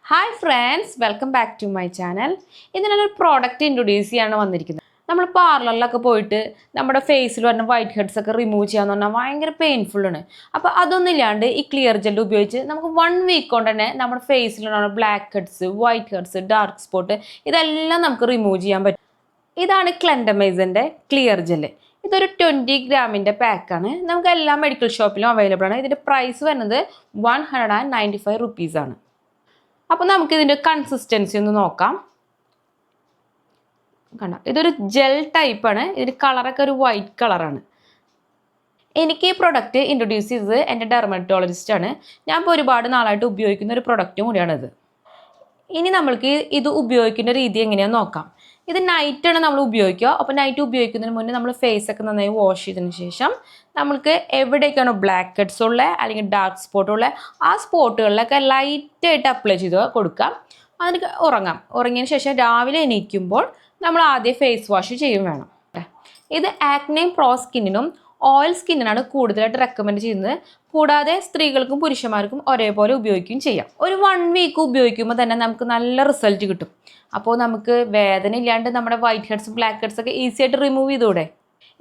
Hi friends, welcome back to my channel. ഇതിനൊരു product introduce ചെയ്യാണ് വന്നിരിക്കുന്നത്. നമ്മൾ പാർലറിലൊക്കെ പോയിട്ട് നമ്മുടെ ഫേസിൽ വരുന്ന വൈറ്റ് ഹെഡ്സ് ഒക്കെ റിമൂവ് ചെയ്യാന്ന് പറഞ്ഞാൽ ഭയങ്കര പെയിൻഫുൾ ആണ്. അപ്പോൾ അതൊന്നും ഇല്ലാണ്ട് ഈ ക്ലിയർ ജെൽ ഉപയോഗിച്ച് നമുക്ക് 1 വീക്ക് കൊണ്ട് തന്നെ നമ്മുടെ ഫേസിലുള്ള blackheads, whiteheads, dark spot ഇതെല്ലാം നമുക്ക് റിമൂവ് ചെയ്യാൻ പറ്റും. ഇതാണ് ക്ലെൻഡമൈസിൻ്റെ ക്ലിയർ ജെല്ല്. ഇതൊരു 20 ഗ്രാമിൻ്റെ പാക്കാണ്. നമുക്ക് എല്ലാ മെഡിക്കൽ ഷോപ്പിലും അവൈലബിൾ ആണ്. ഇതിൻ്റെ പ്രൈസ് വരുന്നത് 195 റുപ്പീസാണ്. അപ്പോൾ നമുക്ക് ഇതിൻ്റെ കൺസിസ്റ്റൻസി ഒന്ന് നോക്കാം. കണ്ടോ, ഇതൊരു ജെൽ ടൈപ്പാണ്. ഇതിൻ്റെ കളറൊക്കെ ഒരു വൈറ്റ് കളറാണ്. എനിക്ക് ഈ പ്രൊഡക്റ്റ് ഇൻട്രൊഡ്യൂസ് ചെയ്തത് എൻ്റെ ഡെർമറ്റോളജിസ്റ്റാണ്. ഞാൻ ഇപ്പോൾ ഒരുപാട് നാളായിട്ട് ഉപയോഗിക്കുന്ന ഒരു പ്രൊഡക്റ്റും കൂടിയാണിത്. ഇനി നമ്മൾക്ക് ഇത് ഉപയോഗിക്കുന്ന രീതി എങ്ങനെയാണെന്ന് നോക്കാം. ഇത് നൈറ്റാണ് നമ്മൾ ഉപയോഗിക്കുക. അപ്പോൾ നൈറ്റ് ഉപയോഗിക്കുന്നതിന് മുന്നേ നമ്മൾ ഫേസൊക്കെ നന്നായി വാഷ് ചെയ്തതിന് ശേഷം നമ്മൾക്ക് എവിടേക്കാണോ ബ്ലാക്ക് ഹെഡ്സ് ഉള്ളത് അല്ലെങ്കിൽ ഡാർക്ക് സ്പോട്ട് ഉള്ളത് ആ സ്പോട്ടുകളിലൊക്കെ ലൈറ്റായിട്ട് അപ്ലൈ ചെയ്ത് കൊടുക്കാം. അതിന് ഉറങ്ങിയതിന് ശേഷം രാവിലെ എണീക്കുമ്പോൾ നമ്മൾ ആദ്യം ഫേസ് വാഷ് ചെയ്യും വേണം. ഇത് ആക്നെ പ്രോ സ്കിന്നിനും ഓയിൽ സ്കിന്നിനാണ് കൂടുതലായിട്ട് റെക്കമെൻഡ് ചെയ്യുന്നത്. കൂടാതെ സ്ത്രീകൾക്കും പുരുഷന്മാർക്കും ഒരേപോലെ ഉപയോഗിക്കുകയും ചെയ്യാം. ഒരു 1 വീക്ക് ഉപയോഗിക്കുമ്പോൾ തന്നെ നമുക്ക് നല്ല റിസൾട്ട് കിട്ടും. അപ്പോൾ നമുക്ക് വേദന ഇല്ലാണ്ട് നമ്മുടെ വൈറ്റ് ഹെഡ്സ്, ബ്ലാക്ക് ഹെഡ്സ് ഒക്കെ ഈസി ആയിട്ട് റിമൂവ് ചെയ്തൂടെ.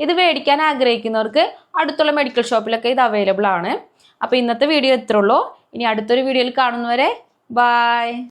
ഇത് മേടിക്കാൻ ആഗ്രഹിക്കുന്നവർക്ക് അടുത്തുള്ള മെഡിക്കൽ ഷോപ്പിലൊക്കെ ഇത് അവൈലബിൾ ആണ്. അപ്പോൾ ഇന്നത്തെ വീഡിയോ ഇത്രേ ഉള്ളൂ. ഇനി അടുത്തൊരു വീഡിയോയിൽ കാണുന്നവരെ ബൈ.